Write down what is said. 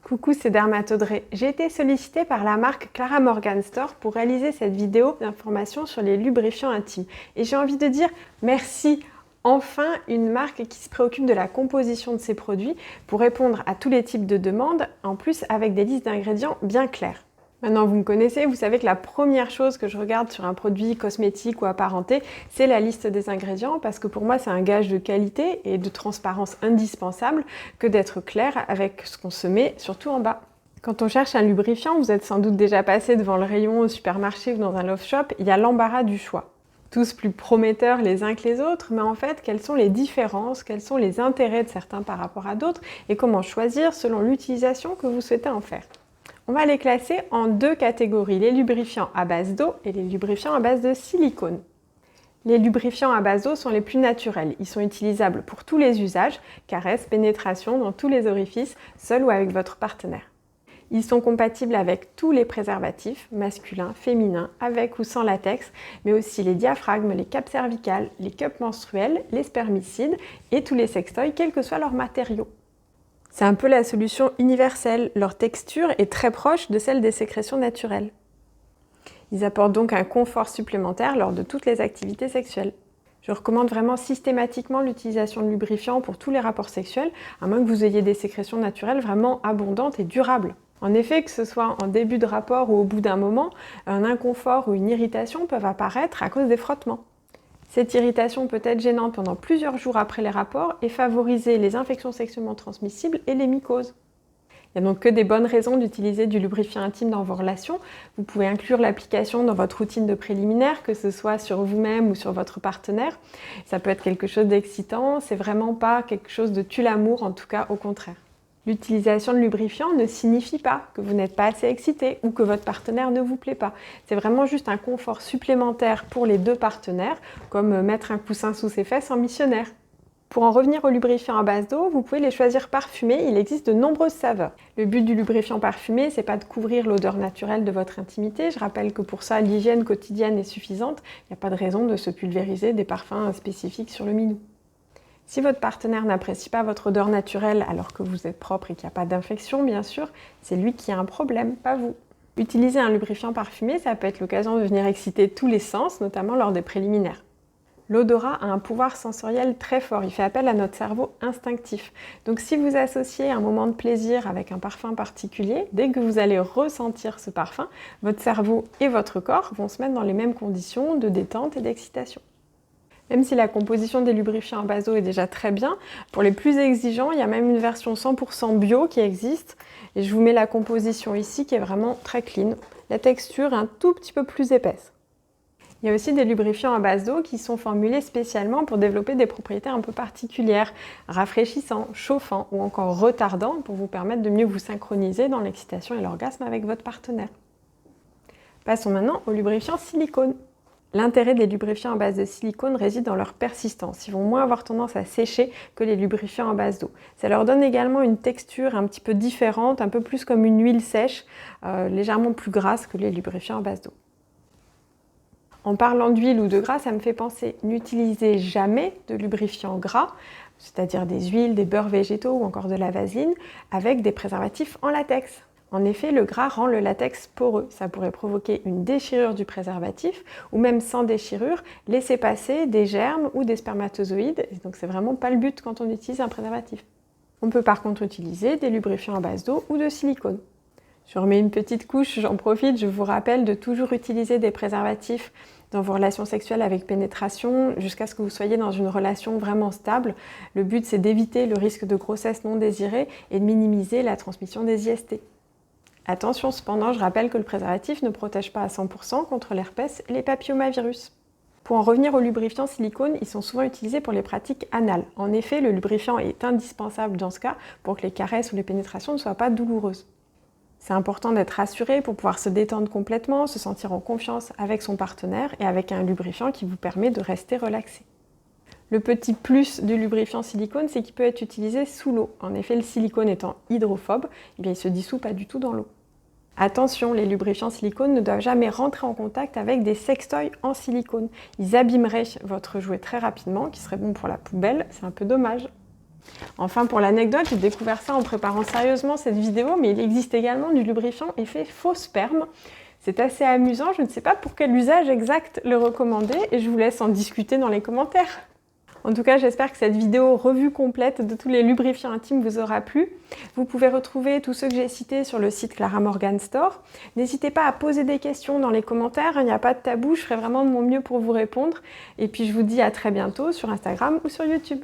Coucou, c'est Dermatodré. J'ai été sollicitée par la marque Clara Morgan Store pour réaliser cette vidéo d'information sur les lubrifiants intimes. Et j'ai envie de dire merci, enfin une marque qui se préoccupe de la composition de ses produits pour répondre à tous les types de demandes, en plus avec des listes d'ingrédients bien claires. Maintenant, vous me connaissez, vous savez que la première chose que je regarde sur un produit cosmétique ou apparenté, c'est la liste des ingrédients, parce que pour moi, c'est un gage de qualité et de transparence indispensable que d'être clair avec ce qu'on se met, surtout en bas. Quand on cherche un lubrifiant, vous êtes sans doute déjà passé devant le rayon au supermarché ou dans un love shop, il y a l'embarras du choix. Tous plus prometteurs les uns que les autres, mais en fait, quelles sont les différences, quels sont les intérêts de certains par rapport à d'autres, et comment choisir selon l'utilisation que vous souhaitez en faire. On va les classer en deux catégories, les lubrifiants à base d'eau et les lubrifiants à base de silicone. Les lubrifiants à base d'eau sont les plus naturels. Ils sont utilisables pour tous les usages, caresse, pénétration dans tous les orifices, seul ou avec votre partenaire. Ils sont compatibles avec tous les préservatifs, masculins, féminins, avec ou sans latex, mais aussi les diaphragmes, les capes cervicales, les cups menstruels, les spermicides et tous les sextoys, quels que soient leurs matériaux. C'est un peu la solution universelle, leur texture est très proche de celle des sécrétions naturelles. Ils apportent donc un confort supplémentaire lors de toutes les activités sexuelles. Je recommande vraiment systématiquement l'utilisation de lubrifiants pour tous les rapports sexuels, à moins que vous ayez des sécrétions naturelles vraiment abondantes et durables. En effet, que ce soit en début de rapport ou au bout d'un moment, un inconfort ou une irritation peuvent apparaître à cause des frottements. Cette irritation peut être gênante pendant plusieurs jours après les rapports et favoriser les infections sexuellement transmissibles et les mycoses. Il n'y a donc que des bonnes raisons d'utiliser du lubrifiant intime dans vos relations. Vous pouvez inclure l'application dans votre routine de préliminaire, que ce soit sur vous-même ou sur votre partenaire. Ça peut être quelque chose d'excitant, c'est vraiment pas quelque chose de tue l'amour, en tout cas au contraire. L'utilisation de lubrifiant ne signifie pas que vous n'êtes pas assez excité ou que votre partenaire ne vous plaît pas. C'est vraiment juste un confort supplémentaire pour les deux partenaires, comme mettre un coussin sous ses fesses en missionnaire. Pour en revenir aux lubrifiants à base d'eau, vous pouvez les choisir parfumés, il existe de nombreuses saveurs. Le but du lubrifiant parfumé, c'est pas de couvrir l'odeur naturelle de votre intimité. Je rappelle que pour ça, l'hygiène quotidienne est suffisante. Il n'y a pas de raison de se pulvériser des parfums spécifiques sur le minou. Si votre partenaire n'apprécie pas votre odeur naturelle alors que vous êtes propre et qu'il n'y a pas d'infection, bien sûr, c'est lui qui a un problème, pas vous. Utiliser un lubrifiant parfumé, ça peut être l'occasion de venir exciter tous les sens, notamment lors des préliminaires. L'odorat a un pouvoir sensoriel très fort, il fait appel à notre cerveau instinctif. Donc si vous associez un moment de plaisir avec un parfum particulier, dès que vous allez ressentir ce parfum, votre cerveau et votre corps vont se mettre dans les mêmes conditions de détente et d'excitation. Même si la composition des lubrifiants à base d'eau est déjà très bien, pour les plus exigeants, il y a même une version 100% bio qui existe. Et je vous mets la composition ici qui est vraiment très clean. La texture est un tout petit peu plus épaisse. Il y a aussi des lubrifiants à base d'eau qui sont formulés spécialement pour développer des propriétés un peu particulières, rafraîchissants, chauffants ou encore retardants pour vous permettre de mieux vous synchroniser dans l'excitation et l'orgasme avec votre partenaire. Passons maintenant aux lubrifiants silicone. L'intérêt des lubrifiants à base de silicone réside dans leur persistance. Ils vont moins avoir tendance à sécher que les lubrifiants à base d'eau. Ça leur donne également une texture un petit peu différente, un peu plus comme une huile sèche, légèrement plus grasse que les lubrifiants à base d'eau. En parlant d'huile ou de gras, ça me fait penser, n'utilisez jamais de lubrifiants gras, c'est-à-dire des huiles, des beurres végétaux ou encore de la vaseline, avec des préservatifs en latex. En effet, le gras rend le latex poreux. Ça pourrait provoquer une déchirure du préservatif ou même sans déchirure, laisser passer des germes ou des spermatozoïdes. Et donc c'est vraiment pas le but quand on utilise un préservatif. On peut par contre utiliser des lubrifiants à base d'eau ou de silicone. Je remets une petite couche, j'en profite, je vous rappelle de toujours utiliser des préservatifs dans vos relations sexuelles avec pénétration jusqu'à ce que vous soyez dans une relation vraiment stable. Le but c'est d'éviter le risque de grossesse non désirée et de minimiser la transmission des IST. Attention cependant, je rappelle que le préservatif ne protège pas à 100% contre l'herpès et les papillomavirus. Pour en revenir aux lubrifiants silicone, ils sont souvent utilisés pour les pratiques anales. En effet, le lubrifiant est indispensable dans ce cas pour que les caresses ou les pénétrations ne soient pas douloureuses. C'est important d'être rassuré pour pouvoir se détendre complètement, se sentir en confiance avec son partenaire et avec un lubrifiant qui vous permet de rester relaxé. Le petit plus du lubrifiant silicone, c'est qu'il peut être utilisé sous l'eau. En effet, le silicone étant hydrophobe, il ne se dissout pas du tout dans l'eau. Attention, les lubrifiants silicone ne doivent jamais rentrer en contact avec des sextoys en silicone. Ils abîmeraient votre jouet très rapidement, qui serait bon pour la poubelle, c'est un peu dommage. Enfin, pour l'anecdote, j'ai découvert ça en préparant sérieusement cette vidéo, mais il existe également du lubrifiant effet faux sperme. C'est assez amusant, je ne sais pas pour quel usage exact le recommander et je vous laisse en discuter dans les commentaires. En tout cas, j'espère que cette vidéo revue complète de tous les lubrifiants intimes vous aura plu. Vous pouvez retrouver tous ceux que j'ai cités sur le site Clara Morgan Store. N'hésitez pas à poser des questions dans les commentaires, il n'y a pas de tabou, je ferai vraiment de mon mieux pour vous répondre. Et puis je vous dis à très bientôt sur Instagram ou sur YouTube.